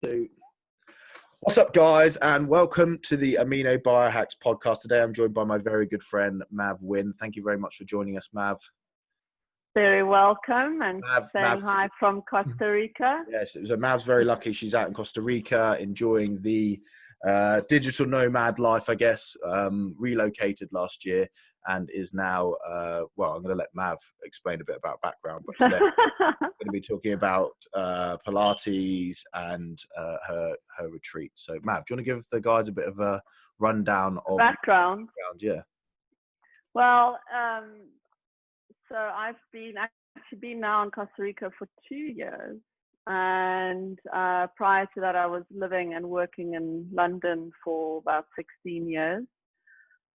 What's up, guys, and welcome to the Amino Biohacks Podcast. Today I'm joined by my very good friend, Mav Wynn. Thank you very much for joining us, Mav. Very welcome, and saying hi from Costa Rica. Yes, so Mav's very lucky. She's out in Costa Rica enjoying the digital nomad life, I guess, relocated last year and is now, well, I'm going to let Mav explain a bit about background, but today we're going to be talking about Pilates and her retreat. So, Mav, do you want to give the guys a bit of a rundown of background? Yeah. Well, so I've actually been now in Costa Rica for 2 years. And prior to that, I was living and working in London for about 16 years.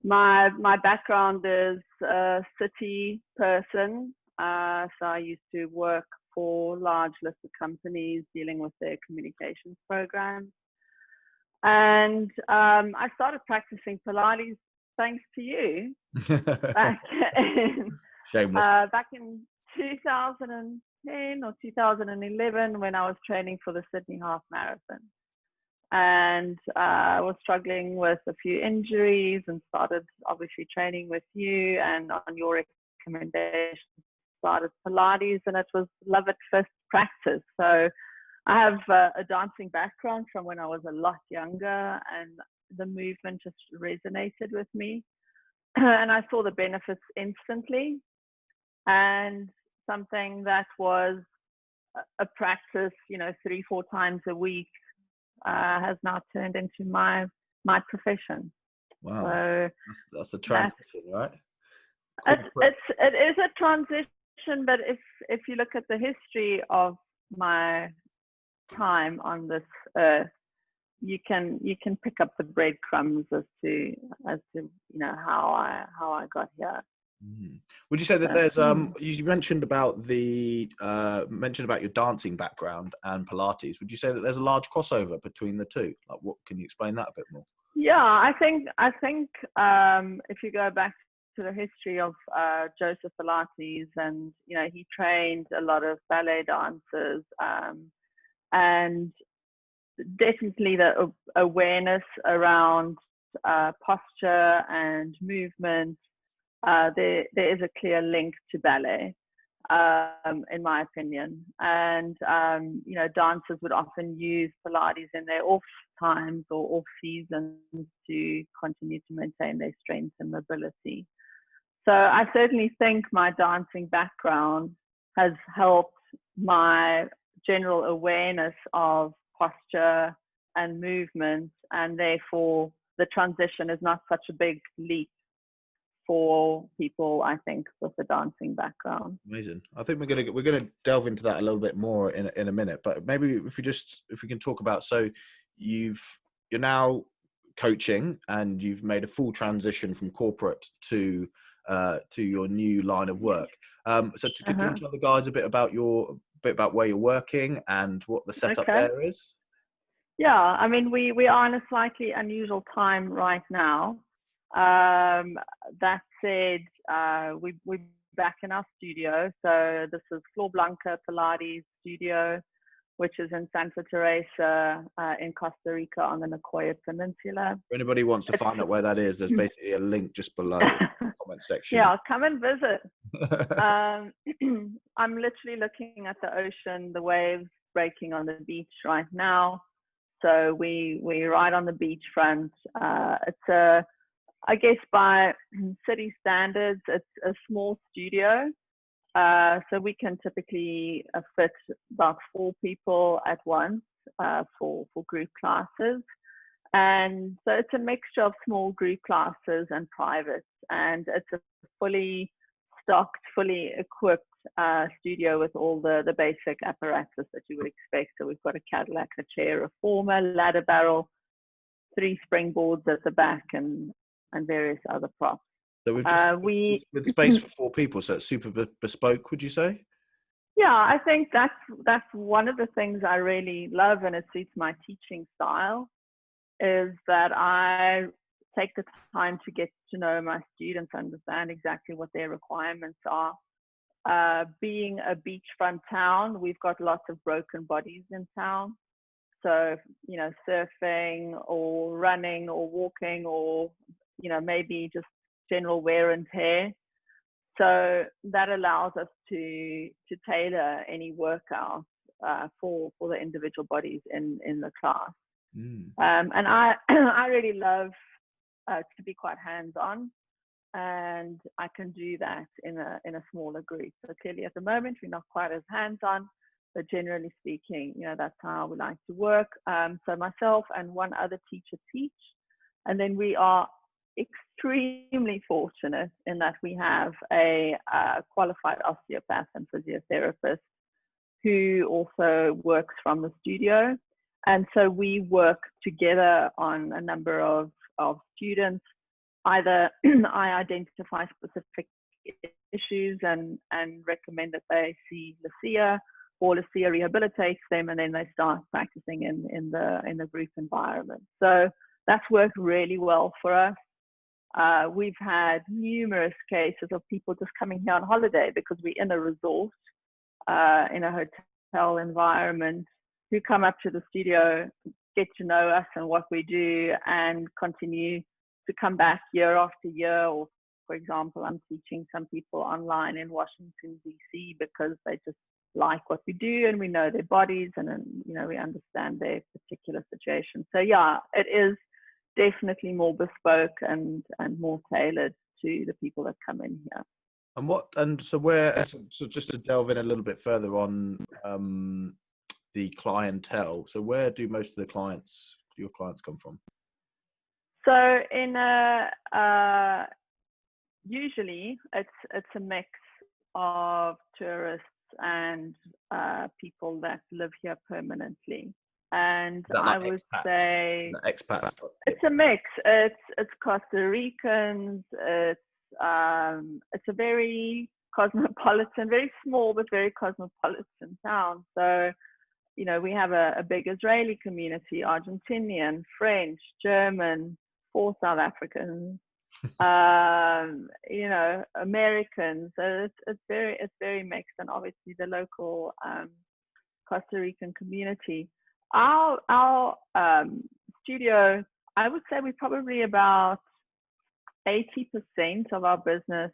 My background is a city person. So I used to work for large listed companies dealing with their communications programs. And I started practicing Pilates thanks to you back in 2010 or 2011 when I was training for the Sydney Half Marathon. And I was struggling with a few injuries and started obviously training with you, and on your recommendation started Pilates, and it was love at first practice. So I have a dancing background from when I was a lot younger, and the movement just resonated with me. And I saw the benefits instantly. And something that was a practice, 3-4 times a week, has now turned into my profession. Wow, so that's a transition, right? It is a transition, but if you look at the history of my time on this earth, you can pick up the breadcrumbs as to how I got here. Would you say that there's you mentioned about your dancing background and Pilates? Would you say that there's a large crossover between the two? Like, what can you explain that a bit more? Yeah, I think if you go back to the history of Joseph Pilates, and he trained a lot of ballet dancers, and definitely the awareness around posture and movement. There is a clear link to ballet, in my opinion. And, dancers would often use Pilates in their off times or off seasons to continue to maintain their strength and mobility. So I certainly think my dancing background has helped my general awareness of posture and movement, and therefore the transition is not such a big leap for people, I think, with a dancing background. Amazing. I think we're gonna delve into that a little bit more in a minute, but maybe if we can talk about, so you're now coaching and you've made a full transition from corporate to your new line of work. So could you tell the guys a bit about where you're working and what the setup there is? Yeah, I mean, we are in a slightly unusual time right now. That said, we're back in our studio. So this is Flor Blanca Pilates studio, which is in Santa Teresa in Costa Rica on the Nicoya Peninsula. If anybody wants to find out where that is, there's basically a link just below in the comment section. Yeah, come and visit. I'm literally looking at the ocean, the waves breaking on the beach right now. So we're right on the beachfront. It's I guess by city standards, it's a small studio. So we can typically fit about 4 people at once for group classes. And so it's a mixture of small group classes and privates. And it's a fully stocked, fully equipped studio with all the basic apparatus that you would expect. So we've got a Cadillac, a chair, a reformer, ladder barrel, 3 springboards at the back, and various other props. So we've just with space for 4 people, so it's super bespoke, would you say? Yeah, I think that's one of the things I really love, and it suits my teaching style, is that I take the time to get to know my students, understand exactly what their requirements are. Being a beachfront town, we've got lots of broken bodies in town. So, surfing or running or walking or, maybe just general wear and tear. So that allows us to tailor any workout for the individual bodies in the class. And I I really love to be quite hands-on, and I can do that in a smaller group. So clearly at the moment we're not quite as hands-on, but generally speaking, that's how we like to work. So myself and one other teacher teach, and then we are extremely fortunate in that we have a qualified osteopath and physiotherapist who also works from the studio. And so we work together on a number of students. Either I identify specific issues and recommend that they see Lucia, or Lucia rehabilitates them, and then they start practicing in the group environment. So that's worked really well for us. We've had numerous cases of people just coming here on holiday because we're in a resort, in a hotel environment, who come up to the studio, get to know us and what we do, and continue to come back year after year. Or, for example, I'm teaching some people online in Washington, D.C. because they just like what we do and we know their bodies, and we understand their particular situation. So yeah, it is definitely more bespoke and more tailored to the people that come in here. So just to delve in a little bit further on the clientele, so where do most of your clients come from? So usually it's a mix of tourists and people that live here permanently. And I would say expats. It's a mix. It's Costa Ricans. It's a very cosmopolitan, very small but very cosmopolitan town. So we have a big Israeli community, Argentinian, French, German, 4 South Africans, Americans. So it's very mixed, and obviously the local Costa Rican community. Our studio, I would say we're probably about 80% of our business,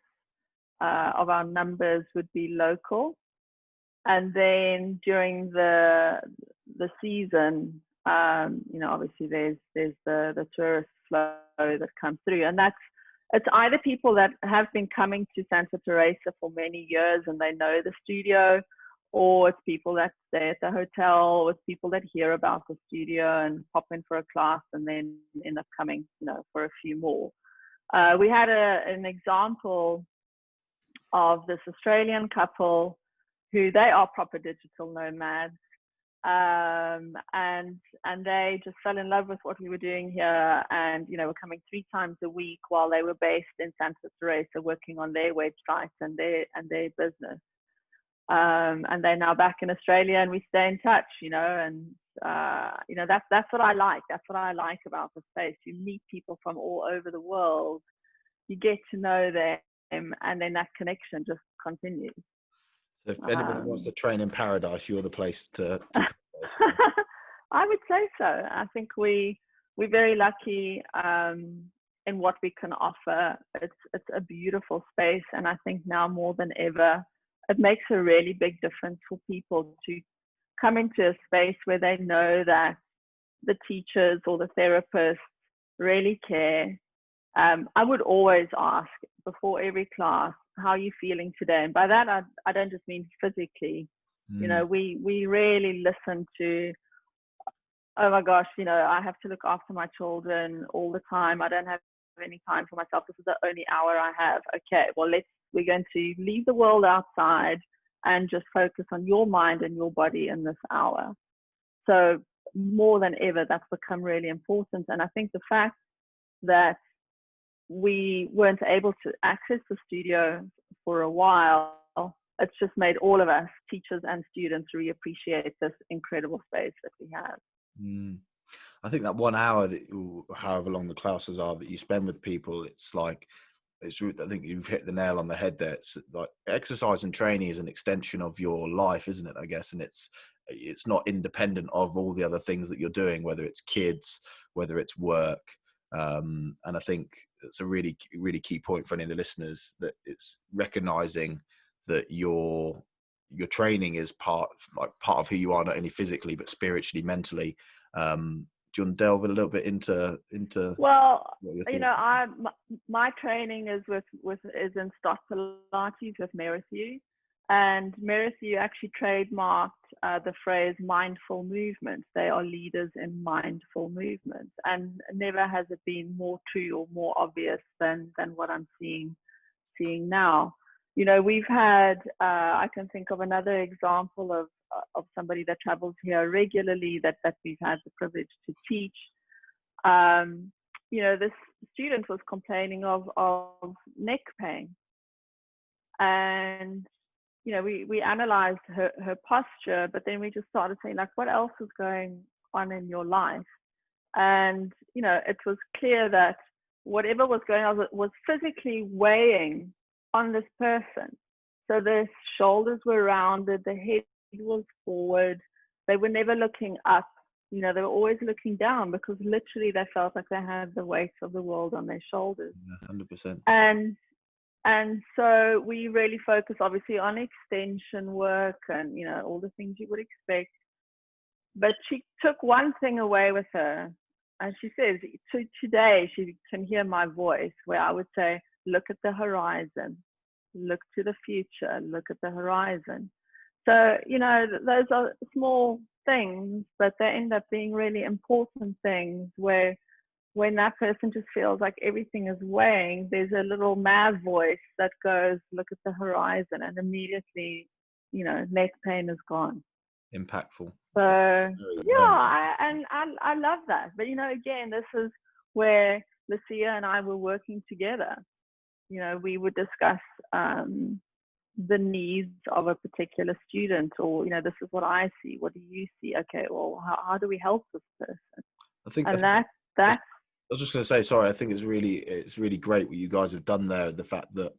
of our numbers would be local. And then during the season, obviously there's the tourist flow that comes through, and it's either people that have been coming to Santa Teresa for many years and they know the studio, or it's people that stay at the hotel, or it's people that hear about the studio and pop in for a class and then end up coming, for a few more. We had an example of this Australian couple who they are proper digital nomads, and they just fell in love with what we were doing here, and were coming 3 times a week while they were based in Santa Teresa working on their website and their business. And they're now back in Australia, and we stay in touch, and that's what I like. That's what I like about the space. You meet people from all over the world, you get to know them, and then that connection just continues. So if anybody wants to train in paradise, you're the place to I would say so. I think we're very lucky in what we can offer. It's a beautiful space, and I think now more than ever, it makes a really big difference for people to come into a space where they know that the teachers or the therapists really care. I would always ask before every class, how are you feeling today? And by that, I don't just mean physically. We really listen to, oh my gosh, I have to look after my children all the time. I don't have any time for myself. This is the only hour I have. Okay, well, we're going to leave the world outside and just focus on your mind and your body in this hour. So more than ever, that's become really important. And I think the fact that we weren't able to access the studio for a while, it's just made all of us, teachers and students, reappreciate this incredible space that we have. I think that 1 hour, however long the classes are, that you spend with people, it's like I think you've hit the nail on the head there. It's like exercise and training is an extension of your life, isn't it? I guess, and it's not independent of all the other things that you're doing, whether it's kids, whether it's work. And I think it's a really, really key point for any of the listeners, that it's recognizing that your training is part of who you are, not only physically but spiritually, mentally. Do you want to delve a little bit into Well, what you're you thinking? know, my training is in STOTT Pilates with Merrithew, and Merrithew actually trademarked the phrase mindful movement. They are leaders in mindful movement, and never has it been more true or more obvious than what I'm seeing now. You know, we've had I can think of another example of somebody that travels here regularly that we've had the privilege to teach. You know, this student was complaining of neck pain, and you know, we analyzed her posture, but then we just started saying, like, what else is going on in your life? And you know, it was clear that whatever was going on was physically weighing on this person. So their shoulders were rounded, the head was forward, they were never looking up. You know, they were always looking down, because literally they felt like they had the weight of the world on their shoulders. 100%. And so we really focus obviously on extension work and, you know, all the things you would expect. But she took one thing away with her, and she says, today she can hear my voice where I would say, look at the horizon, look to the future, look at the horizon. So, you know, those are small things, but they end up being really important things, where when that person just feels like everything is weighing, there's a little Mav voice that goes, look at the horizon, and immediately, you know, neck pain is gone. Impactful. So I love that. But, you know, again, this is where Lucia and I were working together. You know, we would discuss the needs of a particular student, or, you know, this is what I see, what do you see? Okay, well, how do we help this person? I think that I was just going to say, sorry, I think it's really great what you guys have done there. The fact that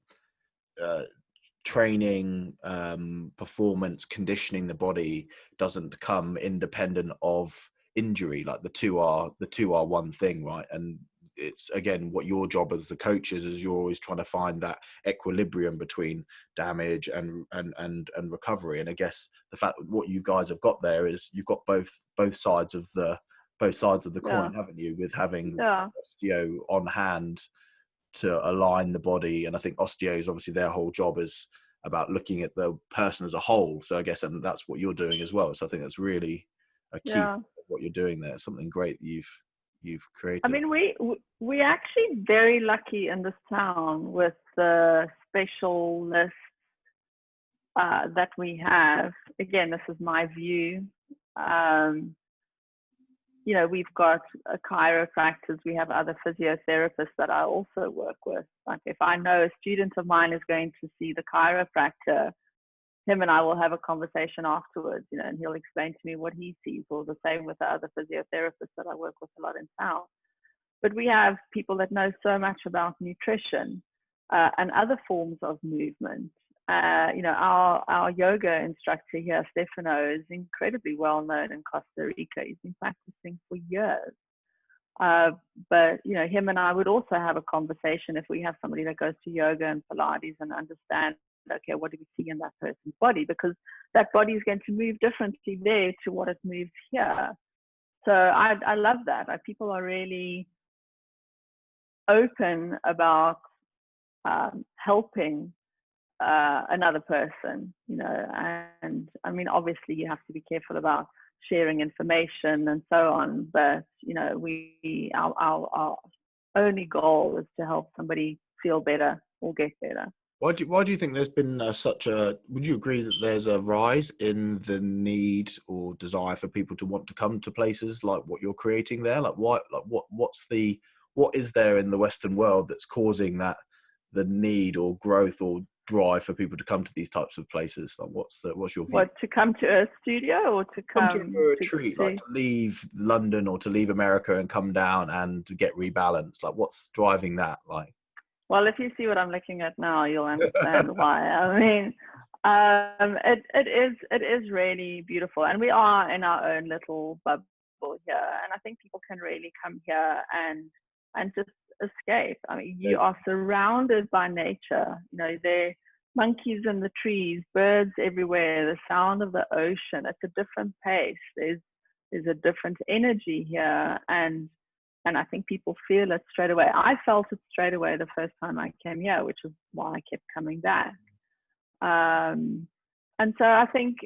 training, performance, conditioning the body doesn't come independent of injury. Like the two are one thing, right? And it's, again, what your job as the coaches is, you're always trying to find that equilibrium between damage and recovery. And I guess the fact that what you guys have got there is you've got both sides of the coin, haven't you? With having osteo on hand to align the body. And I think osteos, obviously their whole job is about looking at the person as a whole. So I guess, and that's what you're doing as well. So I think that's really a key of what you're doing there. Something great that you've created. I mean, we actually very lucky in this town with the specialists that we have. Again, this is my view. You know, we've got chiropractors, we have other physiotherapists that I also work with. Like, if I know a student of mine is going to see the chiropractor, him and I will have a conversation afterwards, you know, and he'll explain to me what he sees, or the same with the other physiotherapists that I work with a lot in town. But we have people that know so much about nutrition and other forms of movement. You know, our yoga instructor here, Stefano, is incredibly well known in Costa Rica. He's been practicing for years. But, you know, him and I would also have a conversation if we have somebody that goes to yoga and Pilates, and understand, okay, what do we see in that person's body? Because that body is going to move differently there to what it moves here. So I love that. People are really open about helping another person, you know. And I mean, obviously you have to be careful about sharing information and so on, but you know, our only goal is to help somebody feel better or get better. Why do you think there's been would you agree that there's a rise in the need or desire for people to want to come to places like what you're creating there? Like what is there in the Western world that's causing that, the need or growth or drive for people to come to these types of places? Like what's your view? What, to come to a studio, or to come to a retreat, like to leave London or to leave America and come down and to get rebalanced? Like what's driving that? Like, Well, if you see what I'm looking at now, you'll understand why. I mean, it is really beautiful, and we are in our own little bubble here. And I think people can really come here and just escape. I mean, you are surrounded by nature. You know, there are monkeys in the trees, birds everywhere, the sound of the ocean. It's a different pace. There's a different energy here, and I think people feel it straight away. I felt it straight away the first time I came here, which is why I kept coming back. And so I think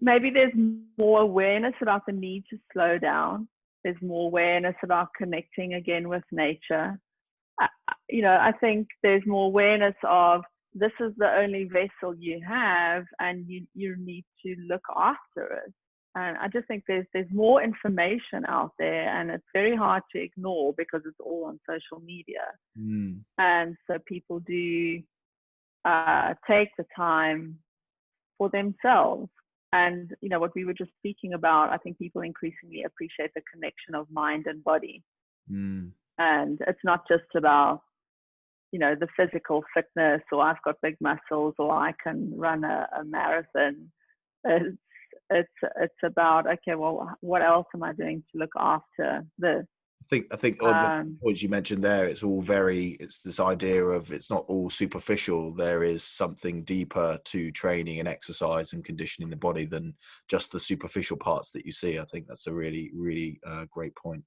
maybe there's more awareness about the need to slow down. There's more awareness about connecting again with nature. You know, I think there's more awareness of this is the only vessel you have, and you need to look after it. And I just think there's more information out there, and it's very hard to ignore because it's all on social media. And so people do take the time for themselves. And, you know, what we were just speaking about, I think people increasingly appreciate the connection of mind and body. And it's not just about, you know, the physical fitness, or I've got big muscles, or I can run a marathon. It's about, okay, well, what else am I doing to look after this? I think on the points you mentioned there, it's this idea of it's not all superficial. There is something deeper to training and exercise and conditioning the body than just the superficial parts that you see. I think that's a really, really great point.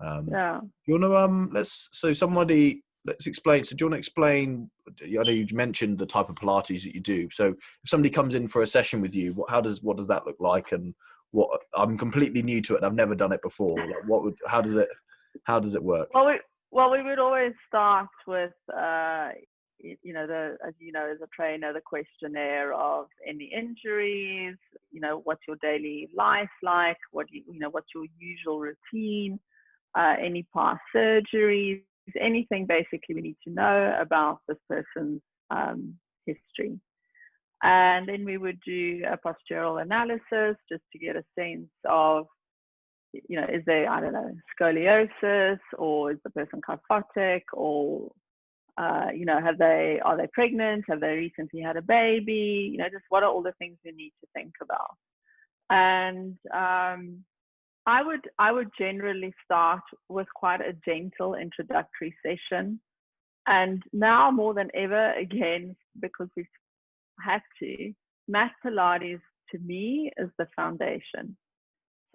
Yeah. You want to, let's explain. So do you want to explain, I know you mentioned the type of Pilates that you do. So if somebody comes in for a session with you, what does that look like? And I'm completely new to it and I've never done it before. Like how does it work? Well, we would always start with, you know, as you know, as a trainer, the questionnaire of any injuries, you know, what's your daily life like? What's your usual routine? Any past surgeries? Anything basically we need to know about this person's history. And then we would do a postural analysis just to get a sense of, you know, is there, I don't know, scoliosis, or is the person kyphotic, or, you know, are they pregnant? Have they recently had a baby? You know, just what are all the things we need to think about? And I would generally start with quite a gentle introductory session. And now more than ever, again, because we've had to, mat Pilates to me is the foundation.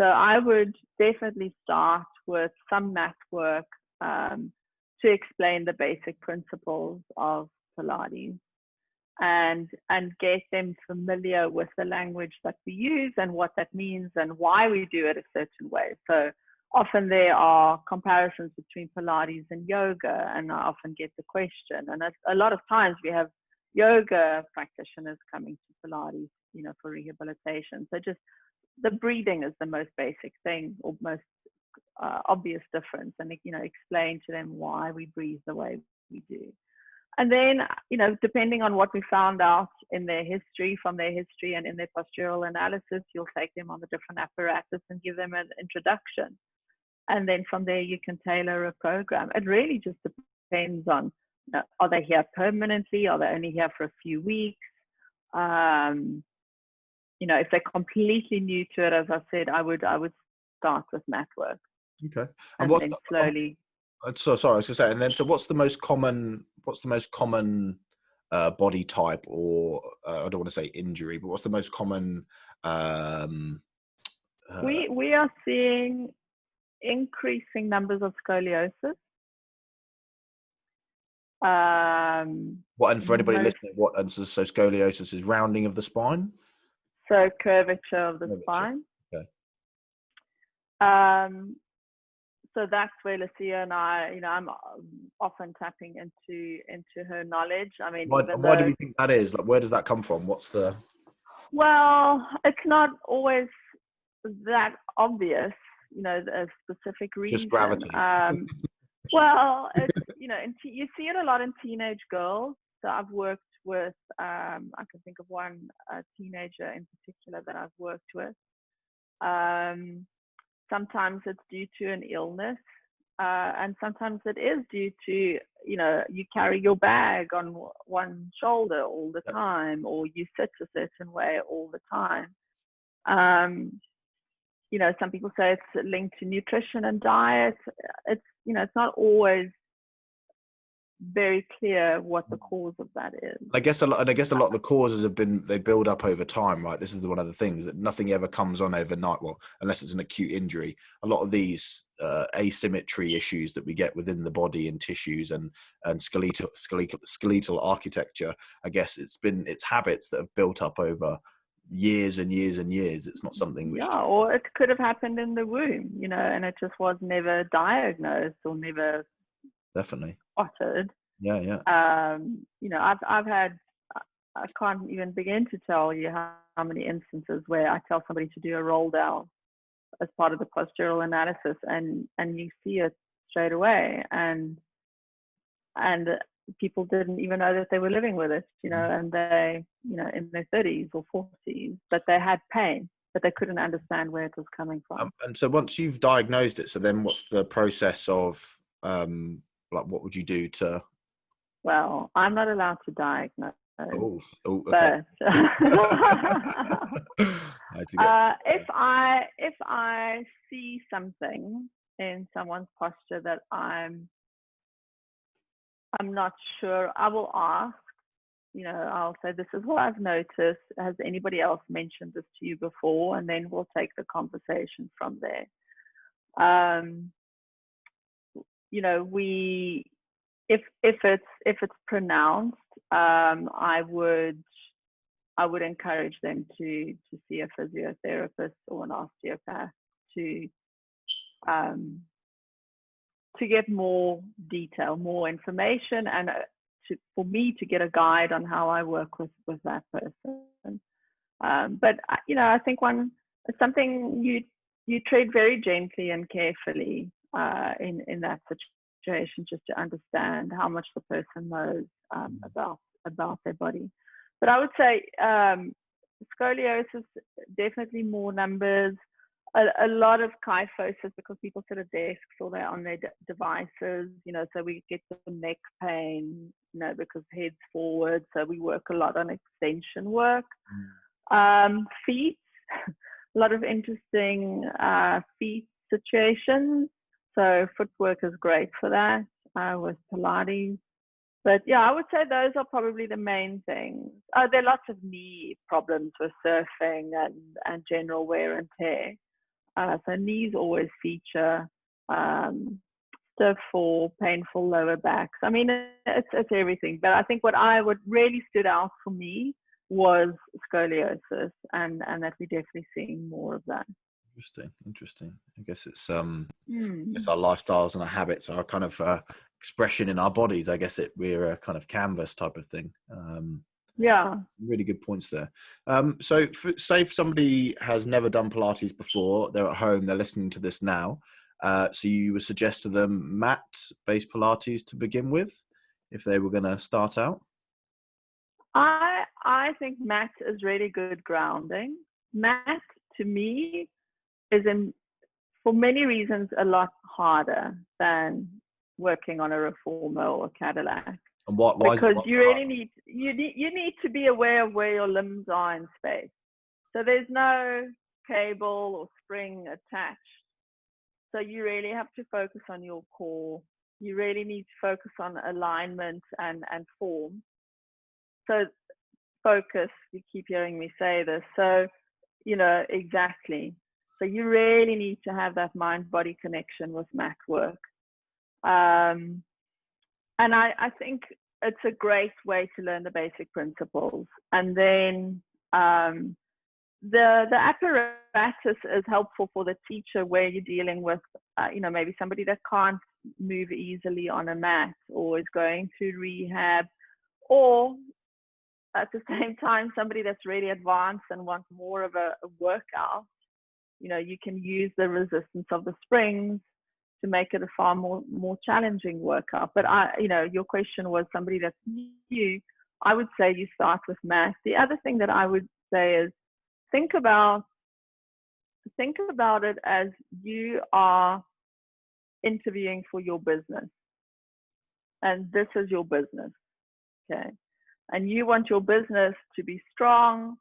So I would definitely start with some mat work to explain the basic principles of Pilates, and get them familiar with the language that we use and what that means and why we do it a certain way. So often there are comparisons between Pilates and yoga, and I often get the question, and a lot of times we have yoga practitioners coming to Pilates, you know, for rehabilitation. So just the breathing is the most basic thing, or most obvious difference, and, you know, explain to them why we breathe the way we do. And then, you know, depending on what we found out in their history, from their history and in their postural analysis, you'll take them on the different apparatus and give them an introduction. And then from there, you can tailor a program. It really just depends on, you know, are they here permanently? Are they only here for a few weeks? You know, if they're completely new to it, as I said, I would start with mat work. Okay. And then slowly. So sorry, I was going to say, and then, so what's the most common body type, or I don't want to say injury, but what's the most common? We are seeing increasing numbers of scoliosis. And for anybody listening, so scoliosis is rounding of the spine? So curvature of the spine. Okay. So that's where Lucia and I, you know, I'm often tapping into her knowledge. I mean, why do we think that is? Like, where does that come from? Well, it's not always that obvious, you know, a specific reason. Just gravity. Well, it's, you know, you see it a lot in teenage girls. So I've worked with, I can think of one teenager in particular that I've worked with. Sometimes it's due to an illness. And sometimes it is due to, you carry your bag on one shoulder all the time, or you sit a certain way all the time. Some people say it's linked to nutrition and diet. It's not always very clear what the cause of that is. I guess a lot of the causes they build up over time, right? This is one of the things, that nothing ever comes on overnight. Well, unless it's an acute injury. A lot of these asymmetry issues that we get within the body and tissues and skeletal architecture, I guess it's habits that have built up over years and years and years. It's not something which or it could have happened in the womb, and it just was never diagnosed or never definitely spotted. Yeah. I've had, I can't even begin to tell you how many instances where I tell somebody to do a roll down as part of the postural analysis, and you see it straight away, and people didn't even know that they were living with it, and they, in their 30s or 40s, but they had pain, but they couldn't understand where it was coming from. And so once you've diagnosed it, so then what's the process of, what would you do to? Well, I'm not allowed to diagnose. Okay. But if I see something in someone's posture that I'm not sure, I will ask. I'll say, this is what I've noticed. Has anybody else mentioned this to you before? And then we'll take the conversation from there. If it's pronounced, I would encourage them to see a physiotherapist or an osteopath to get more detail, more information, and for me to get a guide on how I work with that person. But I think it's something you tread very gently and carefully in that situation, just to understand how much the person knows about their body. But I would say scoliosis, definitely more numbers. A lot of kyphosis, because people sit at desks or they're on their devices, so we get the neck pain, because head's forward. So we work a lot on extension work. Feet, a lot of interesting feet situations. So footwork is great for that with Pilates. But yeah, I would say those are probably the main things. There are lots of knee problems with surfing and general wear and tear. So knees always feature, stiff or painful lower backs. I mean, it's everything. But I think what really stood out for me was scoliosis, and that we're definitely seeing more of that. Interesting. I guess it's it's our lifestyles and our habits, our kind of expression in our bodies. I guess we're a kind of canvas type of thing. Really good points there. So say if somebody has never done Pilates before, they're at home, they're listening to this now. So you would suggest to them mat-based Pilates to begin with, if they were going to start out? I think mat is really good grounding. Mat, to me, is for many reasons a lot harder than working on a reformer or a Cadillac. And why? Because you really need to be aware of where your limbs are in space. So there's no cable or spring attached. So you really have to focus on your core. You really need to focus on alignment and form. So focus, you keep hearing me say this. So, exactly. So you really need to have that mind-body connection with mat work. And I think it's a great way to learn the basic principles. And then the apparatus is helpful for the teacher, where you're dealing with, maybe somebody that can't move easily on a mat or is going through rehab, or at the same time, somebody that's really advanced and wants more of a workout. You can use the resistance of the springs to make it a far more challenging workout. But your question was somebody that's new. I would say you start with mat. The other thing that I would say is think about it as you are interviewing for your business, and this is your business, okay? And you want your business to be strong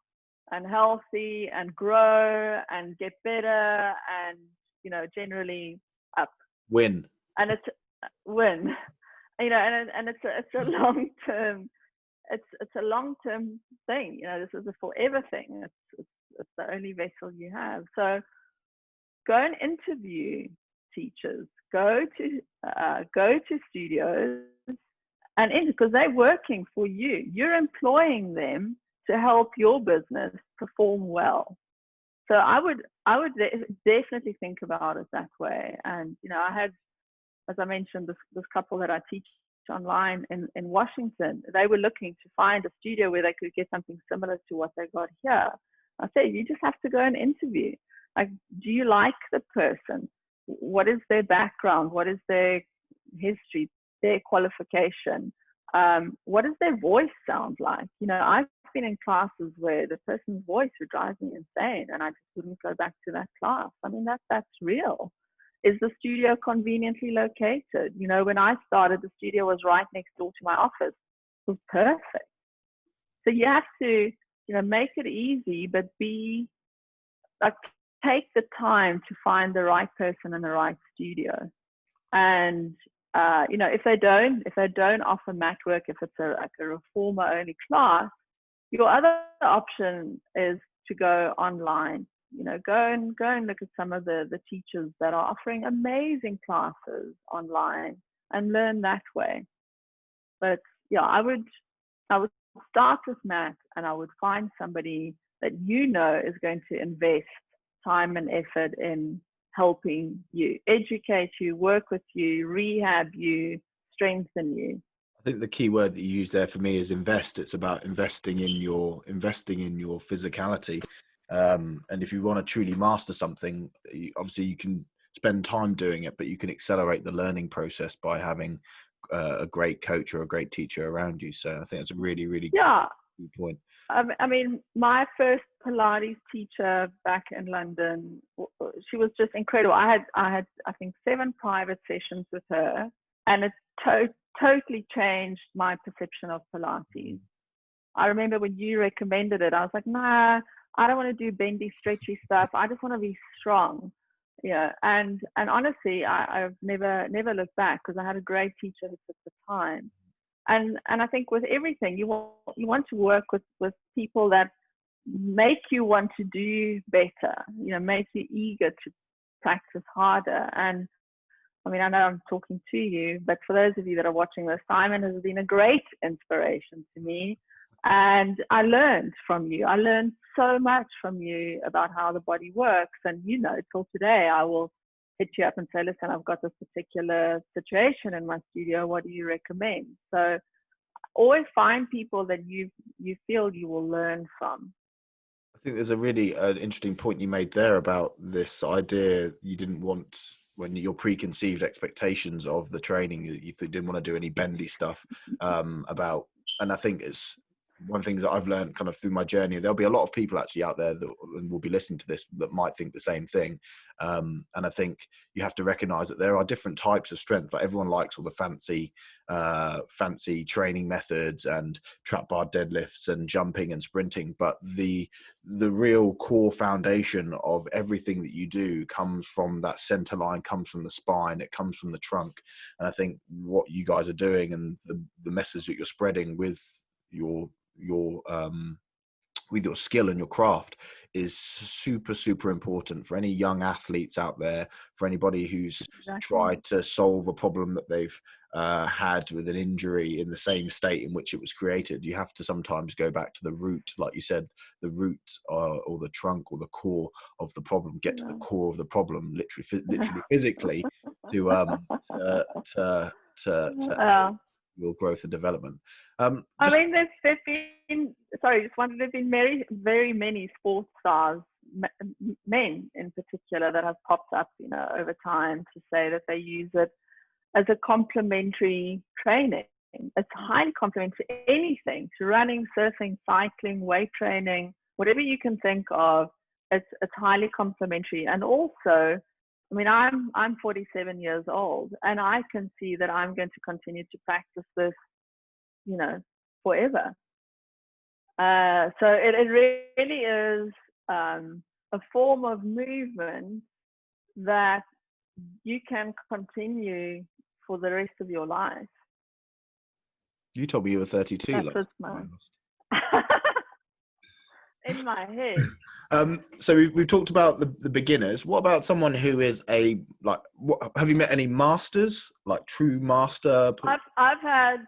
and healthy and grow and get better and, you know, generally up. Win. And it's win, you know, and it's a long term, it's a long term thing. You know, this is a forever thing. It's the only vessel you have. So go and interview teachers. Go to studios, and because they're working for you, you're employing them to help your business perform well. So I would definitely think about it that way. And you know, I had, as I mentioned, this couple that I teach online in Washington. They were looking to find a studio where they could get something similar to what they got here. I said, you just have to go and interview. Like, do you like the person? What is their background? What is their history, their qualification? What does their voice sound like? You know, I've been in classes where the person's voice would drive me insane, and I just wouldn't go back to that class. I mean, that's real. Is the studio conveniently located? You know, when I started, the studio was right next door to my office. It was perfect. So you have to, you know, make it easy, but be like, take the time to find the right person in the right studio. And you know, if they don't offer mat work, if it's like a reformer only class, your other option is to go online. You know, go and look at some of the teachers that are offering amazing classes online and learn that way. But yeah, I would start with mat, and I would find somebody that you know is going to invest time and effort in helping you, educate you, work with you, rehab you, strengthen you. I think the key word that you use there for me is invest. It's about investing in your physicality. And if you want to truly master something, obviously you can spend time doing it, but you can accelerate the learning process by having a great coach or a great teacher around you. So I think it's a really, really good point. I mean, my first Pilates teacher back in London, she was just incredible. I had I think 7 private sessions with her, and it totally changed my perception of Pilates. I remember when you recommended it, I was like, nah, I don't want to do bendy, stretchy stuff. I just want to be strong. Yeah, and honestly, I've never looked back, because I had a great teacher who took the time. And I think with everything, you want to work with people that make you want to do better, you know, make you eager to practice harder. And I mean, I know I'm talking to you, but for those of you that are watching this, Simon has been a great inspiration to me. And I learned from you. I learned so much from you about how the body works. And, you know, till today, I will hit you up and say, listen, I've got this particular situation in my studio. What do you recommend? So always find people that you feel you will learn from. I think there's a really interesting point you made there about this idea you didn't want, when your preconceived expectations of the training, you didn't want to do any bendy stuff about, and I think it's one of the things that I've learned kind of through my journey. There'll be a lot of people actually out there that will be listening to this that might think the same thing. And I think you have to recognize that there are different types of strength. Like, everyone likes all the fancy training methods and trap bar deadlifts and jumping and sprinting. But the real core foundation of everything that you do comes from that center line, comes from the spine, it comes from the trunk. And I think what you guys are doing, and the message that you're spreading with your skill and your craft, is super important for any young athletes out there, for anybody who's tried to solve a problem that they've had with an injury in the same state in which it was created. You have to sometimes go back to the root, like you said, the root or the trunk or the core of the problem. Get to the core of the problem, literally physically, to your growth and development. I mean, there's been very many sports stars, men in particular, that have popped up, you know, over time, to say that they use it as a complementary training. It's highly complementary to anything, to running, surfing, cycling, weight training, whatever you can think of. It's highly complementary. And also, I I mean, I'm 47 years old, and I can see that I'm going to continue to practice this, you know, forever. So it really is a form of movement that you can continue for the rest of your life. You told me you were 32. That's what's in my head. So we've talked about the beginners. What about someone who is have you met any masters, like true master? I've had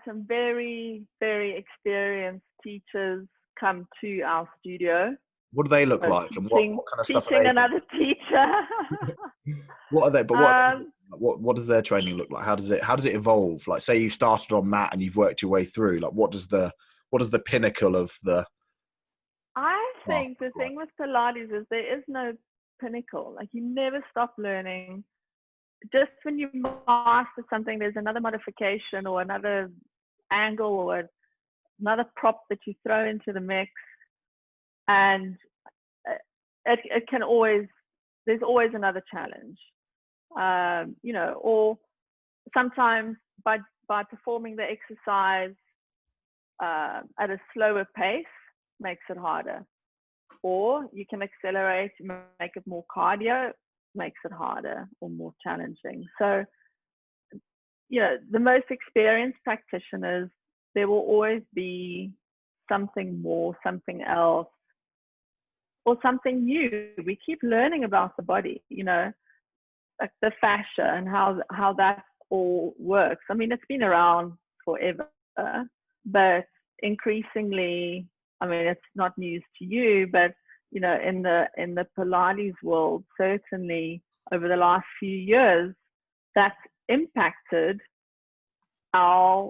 some very, very experienced teachers come to our studio. What do they look like, and what kind of stuff are they teaching another teacher? What are they? But what does their training look like? How does it evolve? Like, say you started on mat and you've worked your way through. Like, what does the pinnacle of the? I think the thing with Pilates is there is no pinnacle. Like, you never stop learning. Just when you master something, there's another modification or another angle or another prop that you throw into the mix, and it can always, there's always another challenge. You know, or sometimes by performing the exercise at a slower pace makes it harder, or you can accelerate, make it more cardio, makes it harder or more challenging. So, you know, the most experienced practitioners, there will always be something more, something else, or something new. We keep learning about the body, you know, like the fascia and how that all works. I mean, it's been around forever, but increasingly, I mean, it's not news to you, but you know, in the Pilates world, certainly over the last few years, that's impacted our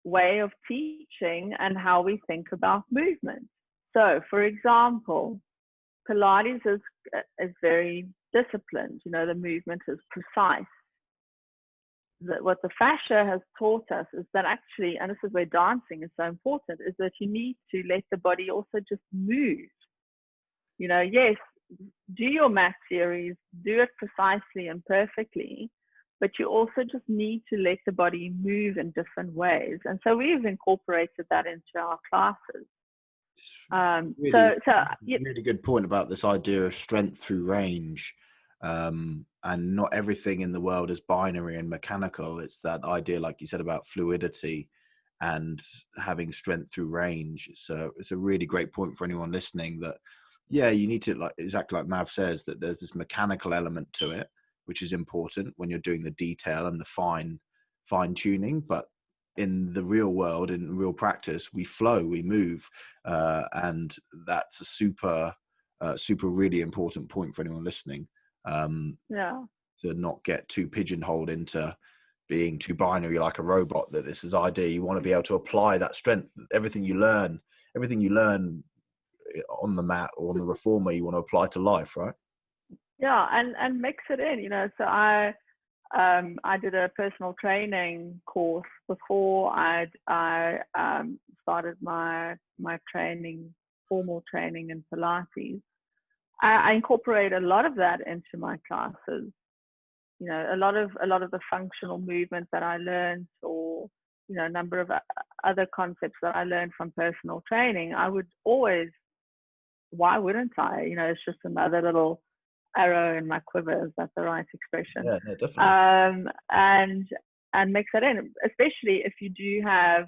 way of teaching and how we think about movement. So, for example, Pilates is very disciplined. You know, the movement is precise. What the fascia has taught us is that actually, and this is where dancing is so important, is that you need to let the body also just move. You know, yes, do your mat series, do it precisely and perfectly, but you also just need to let the body move in different ways. And so we've incorporated that into our classes. Really good point about this idea of strength through range. And not everything in the world is binary and mechanical. It's that idea, like you said, about fluidity and having strength through range. So it's a really great point for anyone listening that, yeah, you need to, like exactly like Mav says, that there's this mechanical element to it, which is important when you're doing the detail and the fine tuning. But in the real world, in real practice, we flow, we move, and that's a super really important point for anyone listening. To not get too pigeonholed into being too binary like a robot, that this is idea. You want to be able to apply that strength, everything you learn on the mat or on the reformer, you want to apply to life, right? Yeah, and mix it in, you know. So I did a personal training course before I started my training, formal training in Pilates. I incorporate a lot of that into my classes. You know, a lot of the functional movement that I learned, or you know, a number of other concepts that I learned from personal training, I would always, why wouldn't I? You know, it's just another little arrow in my quiver. Is that the right expression? Yeah, no, definitely. And mix that in, especially if you do have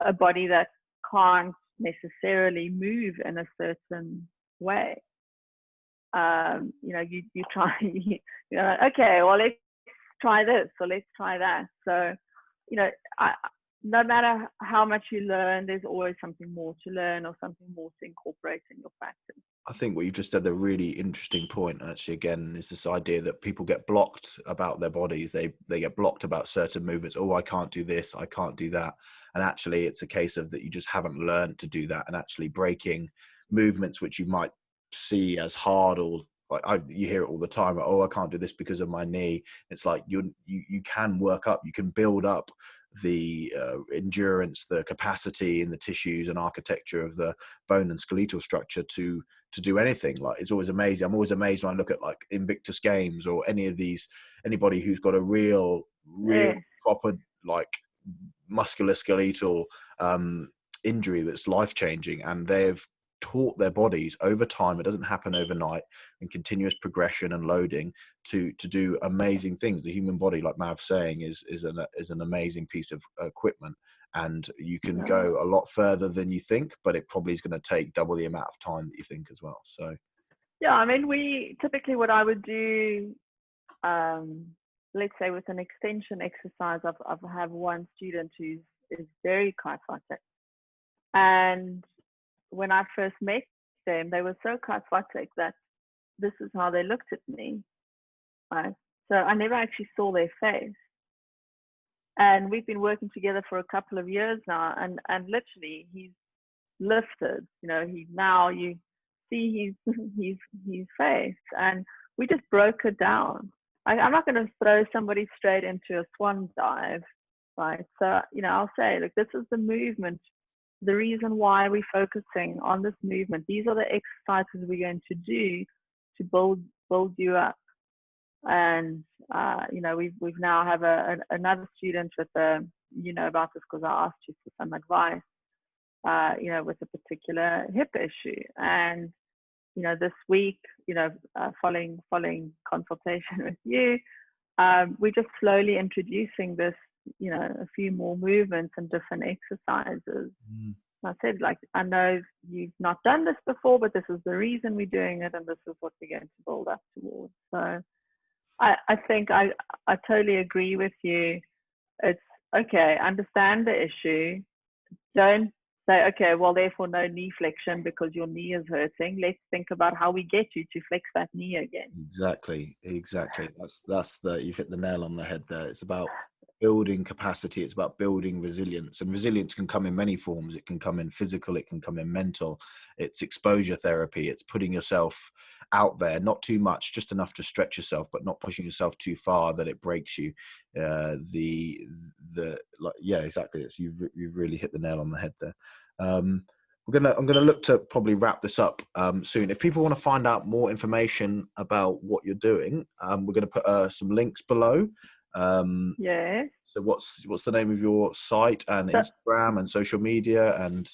a body that can't necessarily move in a certain way. You know, you try, you know, okay, well, let's try this, or let's try that. So, you know, no matter how much you learn, there's always something more to learn or something more to incorporate in your practice. I think what you've just said, a really interesting point, actually, again, is this idea that people get blocked about their bodies. They get blocked about certain movements. Oh, I can't do this, I can't do that. And actually, it's a case of that you just haven't learned to do that, and actually breaking movements which you might see as hard, or like you hear it all the time. Like, oh, I can't do this because of my knee. It's like you can work up, you can build up the endurance, the capacity in the tissues and architecture of the bone and skeletal structure to do anything. Like, it's always amazing. I'm always amazed when I look at like Invictus Games or anybody who's got a real Yes. proper like musculoskeletal injury that's life changing, and they've taught their bodies over time, it doesn't happen overnight, and continuous progression and loading to do amazing things. The human body, like Mav saying, is an amazing piece of equipment, and you can go a lot further than you think, but it probably is going to take double the amount of time that you think as well. So yeah, I mean, we typically, what I would do, let's say with an extension exercise, I have one student who is very kyphotic, and when I first met them, they were so kyphotic that this is how they looked at me, right? So I never actually saw their face. And we've been working together for a couple of years now, and literally he's lifted. Now you see his face, and we just broke it down. I'm not going to throw somebody straight into a swan dive, right? So I'll say, look, this is the movement. The reason why we're focusing on this movement, these are the exercises we're going to do to build you up. And we've now have another student with about this because I asked you for some advice, with a particular hip issue. And this week, following consultation with you, we're just slowly introducing this, a few more movements and different exercises. I said, like, I know you've not done this before, but this is the reason we're doing it, and this is what we're going to build up towards. So I think I totally agree with you. It's okay, understand the issue. Don't say, okay, well, therefore no knee flexion because your knee is hurting. Let's think about how we get you to flex that knee again. Exactly. You've hit the nail on the head there. It's about building capacity. It's about building resilience, and resilience can come in many forms. It can come in physical, it can come in mental. It's exposure therapy. It's putting yourself out there, not too much, just enough to stretch yourself, but not pushing yourself too far that it breaks you. Exactly. You've really hit the nail on the head there. I'm gonna look to probably wrap this up soon. If people want to find out more information about what you're doing, we're going to put some links below. Yeah. So what's the name of your site and Instagram and social media? And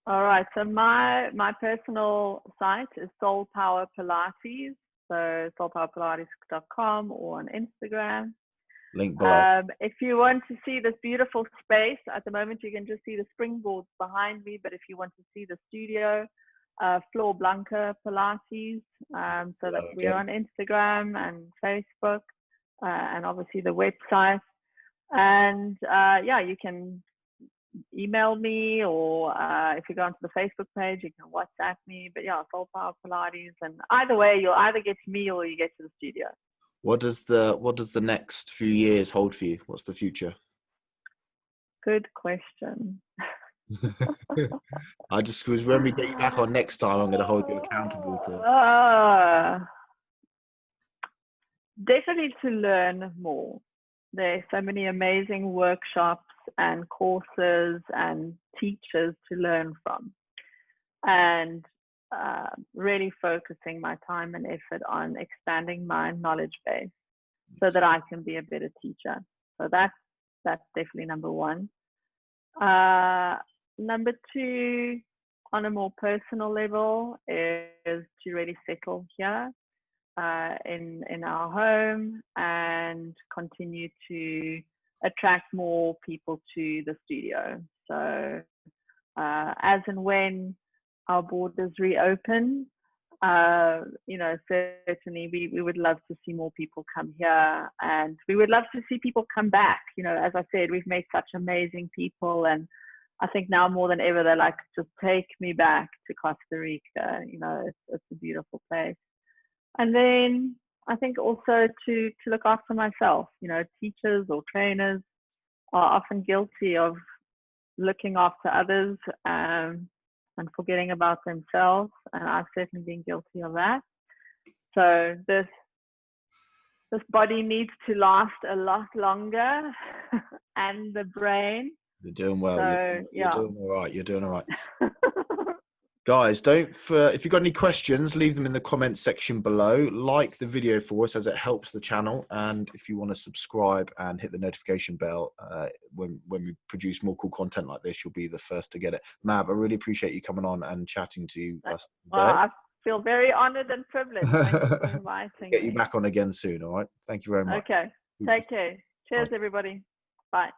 all right, so my personal site is Soul Power Pilates, so soulpowerpilates.com, or on Instagram. Link below. If you want to see this beautiful space, at the moment you can just see the springboards behind me, but if you want to see the studio, Floor Blanca Pilates, so that we're on Instagram and Facebook, and obviously the website. And you can email me, or if you go onto the Facebook page, you can WhatsApp me. But yeah, Soul Power Pilates, and either way, you'll either get to me or you get to the studio. What does the next few years hold for you? What's the future? Good question. Because when we get you back on next time, I'm going to hold you accountable to. Definitely to learn more. There's so many amazing workshops and courses and teachers to learn from, and really focusing my time and effort on expanding my knowledge base so that I can be a better teacher. So that's definitely number one. Number two, on a more personal level, is to really settle here in our home and continue to attract more people to the studio. So as and when our borders reopen, certainly we would love to see more people come here, and we would love to see people come back. As I said, we've met such amazing people, and I think now more than ever, they're like, just take me back to Costa Rica. It's a beautiful place. And then I think also to look after myself. Teachers or trainers are often guilty of looking after others and forgetting about themselves, and I've certainly been guilty of that. So this body needs to last a lot longer, and the brain. You're doing well. So, you're doing all right. You're doing all right. Guys, if you've got any questions, leave them in the comments section below. Like the video for us as it helps the channel. And if you want to subscribe and hit the notification bell, when we produce more cool content like this, you'll be the first to get it. Mav, I really appreciate you coming on and chatting to us today. Well, I feel very honored and privileged. Thank you for inviting Get me. you back on again soon, all right? Thank you very much. Okay. Take care. Cheers, everybody. Bye.